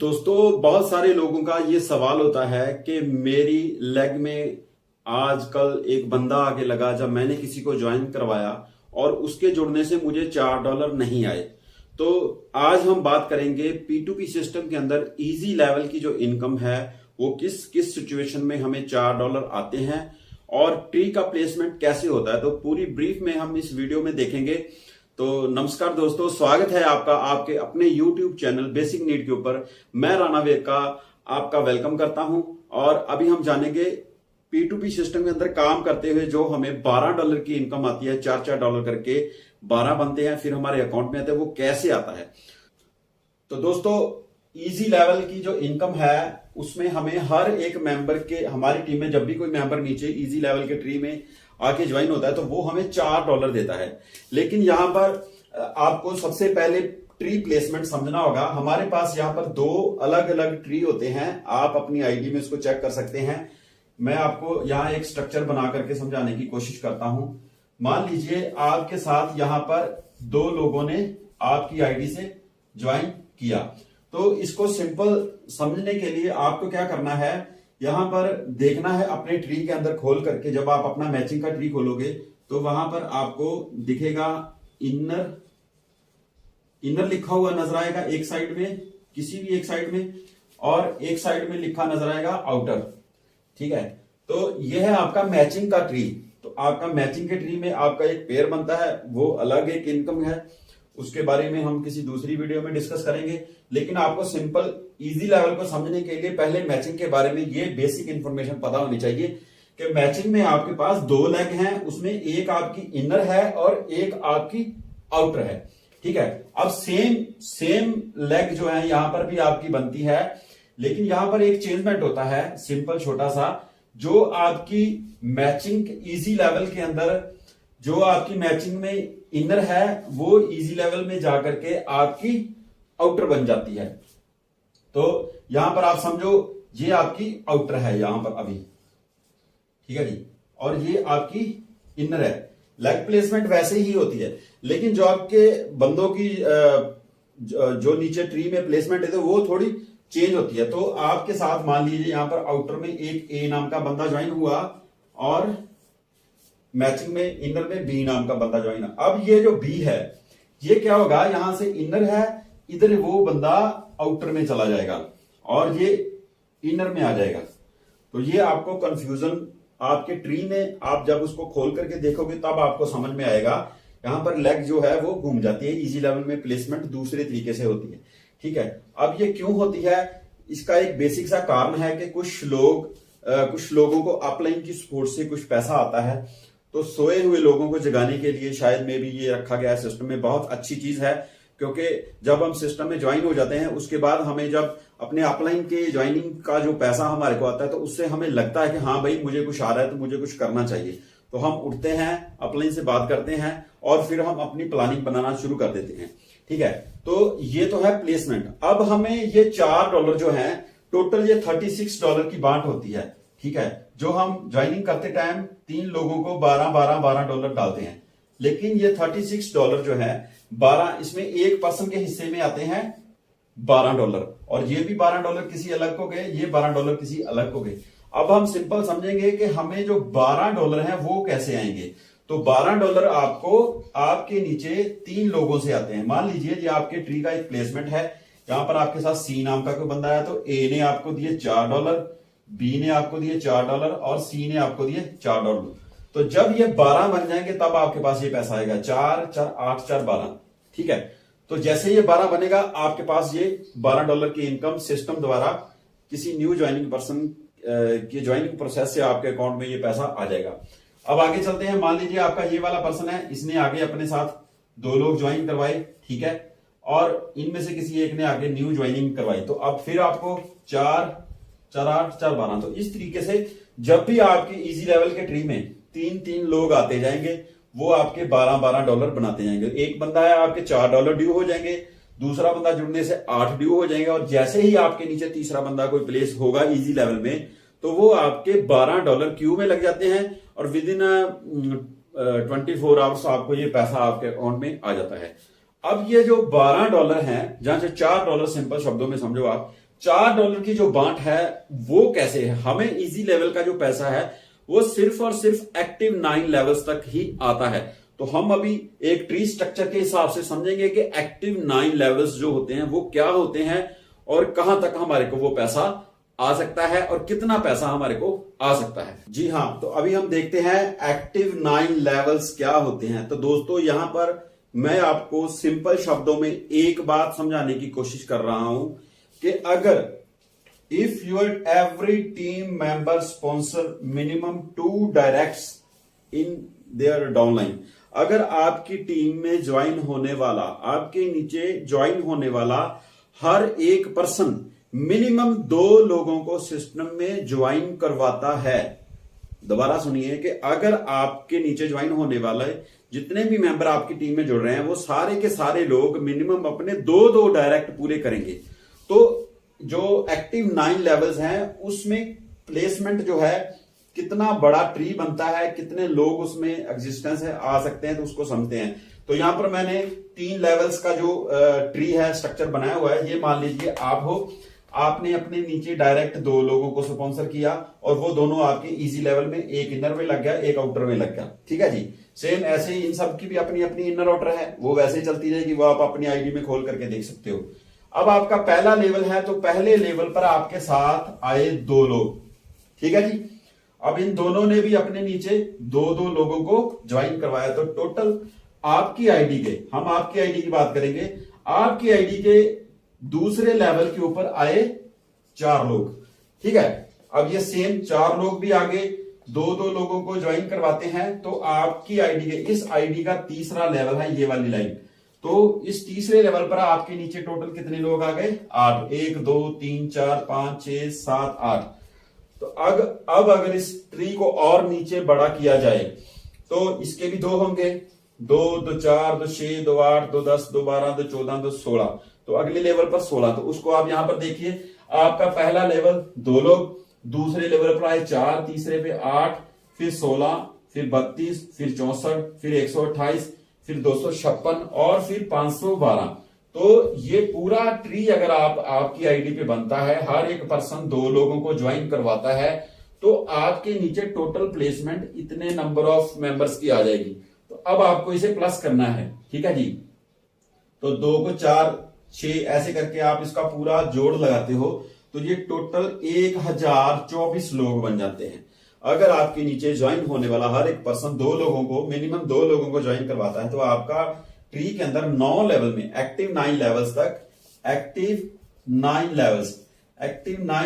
दोस्तों, बहुत सारे लोगों का ये सवाल होता है कि मेरी लेग में आजकल एक बंदा आगे लगा जब मैंने किसी को ज्वाइन करवाया और उसके जुड़ने से मुझे $4 नहीं आए। तो आज हम बात करेंगे P2P सिस्टम के अंदर इजी लेवल की जो इनकम है वो किस किस सिचुएशन में हमें $4 आते हैं और ट्री का प्लेसमेंट कैसे होता है। तो पूरी ब्रीफ में हम इस वीडियो में देखेंगे। तो नमस्कार दोस्तों, स्वागत है आपका आपके अपने YouTube चैनल बेसिक नीड के ऊपर। मैं राणा वेरका आपका वेलकम करता हूं और अभी हम जानेंगे P2P सिस्टम के अंदर काम करते हुए जो हमें $12 की इनकम आती है, $4 करके 12 बनते हैं, फिर हमारे अकाउंट में आते हैं, वो कैसे आता है। तो दोस्तों, इजी लेवल की जो इनकम है उसमें हमें हर एक मेंबर के, हमारी टीम में जब भी कोई मेंबर नीचे इजी लेवल के ट्री में आके ज्वाइन होता है तो वो हमें $4 देता है। लेकिन यहां पर आपको सबसे पहले ट्री प्लेसमेंट समझना होगा। हमारे पास यहां पर दो अलग अलग ट्री होते हैं, आप अपनी आईडी में इसको चेक कर सकते हैं। मैं आपको यहां एक स्ट्रक्चर बना करके समझाने की कोशिश करता हूं। मान लीजिए आपके साथ यहां पर दो लोगों ने आपकी आईडी से ज्वाइन किया, तो इसको सिंपल समझने के लिए आपको क्या करना है, यहां पर देखना है अपने ट्री के अंदर खोल करके। जब आप अपना मैचिंग का ट्री खोलोगे तो वहां पर आपको दिखेगा इनर लिखा हुआ नजर आएगा एक साइड में, किसी भी एक साइड में, और एक साइड में लिखा नजर आएगा आउटर। ठीक है, तो यह है आपका मैचिंग का ट्री। तो आपका मैचिंग के ट्री में आपका एक पेयर बनता है, वो अलग एक इनकम है, उसके बारे में हम किसी दूसरी वीडियो में डिस्कस करेंगे। लेकिन आपको सिंपल इजी लेवल को समझने के लिए पहले मैचिंग के बारे में ये बेसिक इंफॉर्मेशन पता होनी चाहिए कि मैचिंग में आपके पास दो लेग हैं, उसमें एक आपकी इनर है और एक आपकी आउटर है। ठीक है, अब सेम लेग जो है यहां पर भी आपकी बनती है, लेकिन यहां पर एक चेंजमेंट होता है सिंपल छोटा सा। जो आपकी मैचिंग इजी लेवल के अंदर जो आपकी मैचिंग में इनर है वो इजी लेवल में जाकर के आपकी आउटर बन जाती है। तो यहां पर आप समझो ये आपकी आउटर है यहां पर अभी, ठीक है जी, और ये आपकी इनर है। लेग प्लेसमेंट वैसे ही होती है, लेकिन जो आपके बंदों की जो नीचे ट्री में प्लेसमेंट है तो वो थोड़ी चेंज होती है। तो आपके साथ मान लीजिए यहां पर आउटर में एक ए नाम का बंदा ज्वाइन हुआ और मैचिंग में इनर में बी नाम का बंदा ज्वाइन। अब ये जो बी है ये क्या होगा, यहां से इनर है, इधर वो बंदा आउटर में चला जाएगा और ये इनर में आ जाएगा। तो ये आपको कंफ्यूजन आपके ट्री में, आप जब उसको खोल करके देखोगे तब आपको समझ में आएगा। यहां पर लेग जो है वो घूम जाती है, इजी लेवल में प्लेसमेंट दूसरे तरीके से होती है। ठीक है, अब ये क्यों होती है, इसका एक बेसिक सा कारण है कि कुछ लोगों को अपलाइन की सपोर्ट से कुछ पैसा आता है, तो सोए हुए लोगों को जगाने के लिए शायद में भी ये रखा गया है सिस्टम में। बहुत अच्छी चीज है, क्योंकि जब हम सिस्टम में ज्वाइन हो जाते हैं उसके बाद हमें जब अपने अपलाइन के ज्वाइनिंग का जो पैसा हमारे को आता है तो उससे हमें लगता है कि हाँ भाई मुझे कुछ आ रहा है तो मुझे कुछ करना चाहिए। तो हम उठते हैं, अपलाइन से बात करते हैं और फिर हम अपनी प्लानिंग बनाना शुरू कर देते हैं। ठीक है, तो ये तो है प्लेसमेंट। अब हमें ये $4 जो है टोटल ये $36 की बांट होती है। ठीक है, जो हम ज्वाइनिंग करते टाइम 3 लोगों को $12 डालते हैं, लेकिन ये $36 जो है 12, इसमें एक पर्सन के हिस्से में आते हैं $12 और ये भी $12 किसी अलग को गए, ये $12 किसी अलग को गए। अब हम सिंपल समझेंगे कि हमें जो $12 है वो कैसे आएंगे। तो $12 आपको आपके नीचे 3 लोगों से आते हैं। मान लीजिए ये आपके ट्री का एक प्लेसमेंट है, यहां पर आपके साथ सी नाम का कोई बंदा आया, तो ए ने आपको दिए $4, बी ने आपको दिए $4 और सी ने आपको दिए $4। तो जब ये 12 बन जाएंगे तब आपके पास ये पैसा आएगा, 4 4 8 4 12। ठीक है, तो जैसे ये 12 बनेगा आपके पास ये $12 की इनकम सिस्टम द्वारा किसी न्यू ज्वाइनिंग पर्सन की ज्वाइनिंग प्रोसेस से आपके अकाउंट में ये पैसा आ जाएगा। अब आगे चलते हैं। मान लीजिए आपका ये वाला पर्सन है, इसने आगे अपने साथ 2 लोग ज्वाइन करवाए, ठीक है, और इनमें से किसी एक ने आगे न्यू ज्वाइनिंग करवाई। तो अब फिर आपको 4 4 8 4 12। तो इस तरीके से जब भी आपकी इजी लेवल के ट्री में 3 लोग आते जाएंगे वो आपके $12 बनाते जाएंगे। एक बंदा है आपके $4 ड्यू हो जाएंगे, दूसरा बंदा जुड़ने से 8 ड्यू हो जाएगा, और जैसे ही आपके नीचे तीसरा बंदा कोई प्लेस होगा इजी लेवल में तो वो आपके $12 क्यू में लग जाते हैं और विद इन 24 आवर्स आपको ये पैसा आपके अकाउंट में आ जाता है। अब ये जो $12 है, जहां से $4 सिंपल शब्दों में समझो आप, $4 की जो बांट है वो कैसे है, हमें इजी लेवल का जो पैसा है वो सिर्फ और सिर्फ एक्टिव 9 लेवल्स तक ही आता है। तो हम अभी एक ट्री स्ट्रक्चर के हिसाब से समझेंगे कि एक्टिव 9 लेवल्स जो होते हैं वो क्या होते हैं और कहां तक हमारे को वो पैसा आ सकता है और कितना पैसा हमारे को आ सकता है। जी हां, तो अभी हम देखते हैं एक्टिव 9 लेवल्स क्या होते हैं। तो दोस्तों यहां पर मैं आपको सिंपल शब्दों में एक बात समझाने की कोशिश कर रहा हूं कि अगर if your every team member sponsor minimum 2 directs in their downline, अगर आपकी टीम में ज्वाइन होने वाला, आपके नीचे ज्वाइन होने वाला हर एक पर्सन मिनिमम 2 लोगों को सिस्टम में ज्वाइन करवाता है। दोबारा सुनिए कि अगर आपके नीचे ज्वाइन होने वाले जितने भी मेंबर आपकी टीम में जुड़ रहे हैं वो सारे के सारे लोग मिनिमम अपने 2 डायरेक्ट पूरे करेंगे। तो जो एक्टिव 9 लेवल्स हैं उसमें प्लेसमेंट जो है कितना बड़ा ट्री बनता है, कितने लोग उसमें एग्जिस्टेंस है आ सकते हैं, तो उसको समझते हैं। तो यहां पर मैंने 3 लेवल्स का जो ट्री है, स्ट्रक्चर बनाया हुआ है। ये मान लीजिए आप हो, आपने अपने नीचे डायरेक्ट 2 लोगों को स्पॉन्सर किया और वो दोनों आपके इजी लेवल में, एक इनर में लग गया, एक आउटर में लग गया। ठीक है जी। सेम ऐसे ही इन सब की भी अपनी अपनी इनर आउटर है, वो वैसे ही चलती रहेगी, वो आप अपनी आईडी में खोल करके देख सकते हो। अब आपका पहला लेवल है, तो पहले लेवल पर आपके साथ आए 2 लोग। ठीक है जी। अब इन दोनों ने भी अपने नीचे 2 लोगों को ज्वाइन करवाया, तो टोटल आपकी आईडी के, हम आपकी आईडी की बात करेंगे, आपकी आईडी के दूसरे लेवल के ऊपर आए 4 लोग। ठीक है। अब ये सेम 4 लोग भी आगे 2 लोगों को ज्वाइन करवाते हैं, तो आपकी आईडी के, इस आईडी का तीसरा लेवल है ये वाली लाइन। तो इस तीसरे लेवल पर आपके नीचे टोटल कितने लोग आ गए? 8। 1 2 3 4 5 6 7 8। तो अब अगर इस ट्री को और नीचे बड़ा किया जाए तो इसके भी 2 होंगे, 2 2 4 2 6 2 8 2 10 2 12 2 14 2 16। तो अगले लेवल पर 16। तो उसको आप यहां पर देखिए, आपका पहला लेवल 2 लोग, दूसरे लेवल पर आए 4, तीसरे पे 8, फिर 16, फिर 32, फिर 64, फिर 128, फिर 256 और फिर 512। तो ये पूरा ट्री अगर आपकी आईडी पे बनता है, हर एक पर्सन 2 लोगों को ज्वाइन करवाता है, तो आपके नीचे टोटल प्लेसमेंट इतने नंबर ऑफ मेंबर्स की आ जाएगी। तो अब आपको इसे प्लस करना है। ठीक है जी। तो 2 को 4 6 ऐसे करके आप इसका पूरा जोड़ लगाते हो, तो ये टोटल 1024 लोग बन जाते हैं। अगर आपके नीचे ज्वाइन होने वाला हर एक पर्सन 2 लोगों को, मिनिमम 2 लोगों को ज्वाइन करवाता है, तो आपका ट्री के अंदर 9 लेवल में, एक्टिव 9 लेवल्स तक, एक्टिव 9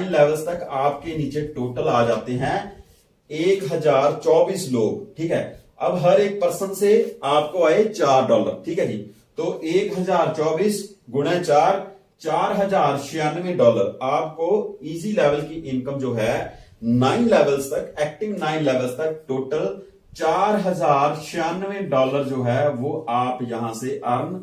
लेवल्स तक आपके नीचे टोटल आ जाते हैं 1024 लोग। ठीक है। अब हर एक पर्सन से आपको आए $4। ठीक है जी। तो 1024 गुणा 4, $4096 आपको इजी लेवल की इनकम जो है 9 लेवल्स तक, एक्टिव 9 लेवल्स तक टोटल $4096 जो है वो आप यहां से अर्न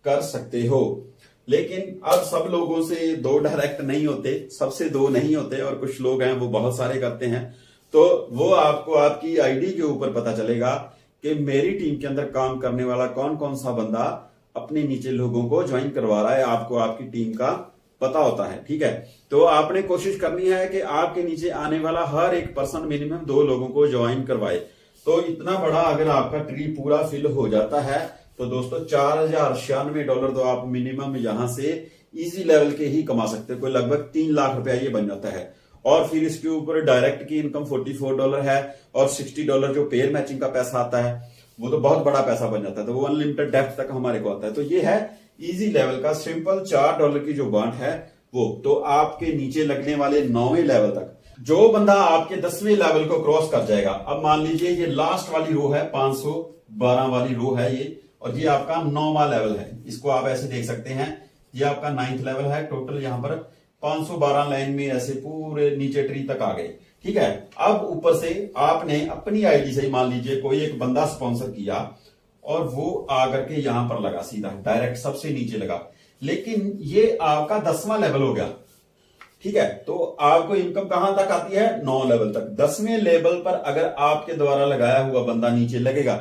कर सकते हो। लेकिन अब सब लोगों से 2 डायरेक्ट नहीं होते, सबसे 2 नहीं होते, और कुछ लोग हैं वो बहुत सारे करते हैं। तो वो आपको आपकी आईडी के ऊपर पता चलेगा कि मेरी टीम के अंदर काम करने वाला कौन कौन सा बंदा अपने नीचे लोगों को ज्वाइन करवा रहा है, आपको आपकी टीम का पता होता है। ठीक है। तो आपने कोशिश करनी है कि आपके नीचे आने वाला हर एक पर्सन मिनिमम 2 लोगों को ज्वाइन करवाए। तो इतना बड़ा अगर आपका ट्री पूरा फिल हो जाता है, तो दोस्तों $4096 तो आप मिनिमम यहां से इजी लेवल के ही कमा सकते हो। कोई लगभग 3 लाख रुपया ये बन जाता है। और फिर इसके ऊपर डायरेक्ट की इनकम $44 है, और $60 जो पेयर मैचिंग का पैसा आता है, वो तो बहुत बड़ा पैसा बन जाता है। तो वो अनलिमिटेड डेप्थ तक हमारे को आता है। तो ये है इजी लेवल का सिंपल $4 की जो बांट है वो। तो आपके नीचे लगने वाले 9वें लेवल तक जो बंदा आपके 10वें लेवल को क्रॉस कर जाएगा, अब मान लीजिए ये लास्ट वाली रो है, 512 वाली रो है ये, और ये आपका 9वां लेवल है। इसको आप ऐसे देख सकते हैं, ये आपका 9th लेवल है। टोटल यहां पर 512 लाइन में ऐसे पूरे नीचे ट्री तक आ गए। ठीक है। अब ऊपर से आपने अपनी आईडी से, मान लीजिए कोई एक बंदा स्पॉन्सर किया और वो आकर के यहां पर लगा, सीधा डायरेक्ट सबसे नीचे लगा, लेकिन ये आपका 10वां लेवल हो गया। ठीक है। तो आपको इनकम कहां तक आती है? 9 लेवल तक। 10वें लेवल पर अगर आपके द्वारा लगाया हुआ बंदा नीचे लगेगा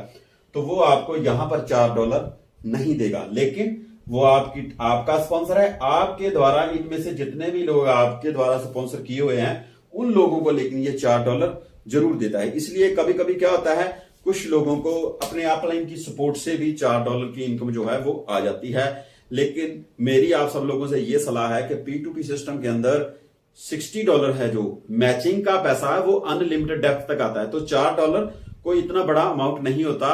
तो वो आपको यहां पर $4 नहीं देगा, लेकिन वो आपका स्पॉन्सर है। आपके द्वारा इनमें से जितने भी लोग आपके द्वारा स्पॉन्सर किए हुए हैं उन लोगों को लेकिन ये $4 जरूर देता है। इसलिए कभी कभी क्या होता है, कुछ लोगों को अपने अपलाइन की सपोर्ट से भी $4 की इनकम जो है वो आ जाती है। लेकिन मेरी आप सब लोगों से ये सलाह है कि P2P सिस्टम के अंदर $60 है जो मैचिंग का पैसा है, वो अनलिमिटेड डेप्थ तक आता है। तो $4 कोई इतना बड़ा अमाउंट नहीं होता।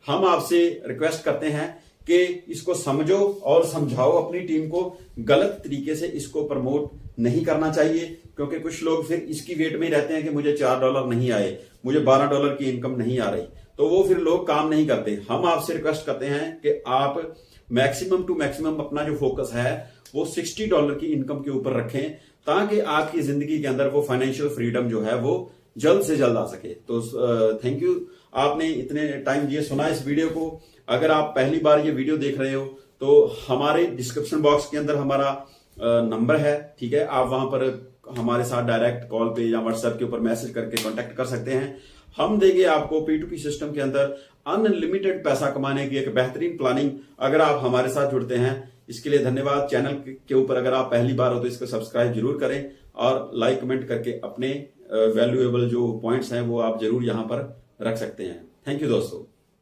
हम आपसे रिक्वेस्ट करते हैं कि इसको समझो और समझाओ अपनी टीम को। गलत तरीके से इसको प्रमोट नहीं करना चाहिए, क्योंकि कुछ लोग फिर इसकी वेट में रहते हैं कि मुझे $4 नहीं आए, मुझे $12 की इनकम नहीं आ रही, तो वो फिर लोग काम नहीं करते। हम आपसे रिक्वेस्ट करते हैं कि आप मैक्सिमम टू मैक्सिमम अपना जो फोकस है वो $60 की इनकम के ऊपर रखें, ताकि आपकी जिंदगी के अंदर वो फाइनेंशियल फ्रीडम जो है वो जल्द से जल्द आ सके। तो थैंक यू, आपने इतने टाइम दिए सुना इस वीडियो को। अगर आप पहली बार ये वीडियो देख रहे हो तो हमारे डिस्क्रिप्शन बॉक्स के अंदर हमारा नंबर है, ठीक है, आप वहां पर हमारे साथ डायरेक्ट कॉल पे या व्हाट्सएप के ऊपर मैसेज करके कांटेक्ट कर सकते हैं। हम देंगे आपको P2P सिस्टम के अंदर अनलिमिटेड पैसा कमाने की एक बेहतरीन प्लानिंग, अगर आप हमारे साथ जुड़ते हैं। इसके लिए धन्यवाद। चैनल के ऊपर अगर आप पहली बार हो तो इसको सब्सक्राइब जरूर करें और लाइक कमेंट करके अपने वैल्यूएबल जो पॉइंट्स हैं वो आप जरूर यहां पर रख सकते हैं। थैंक यू दोस्तों।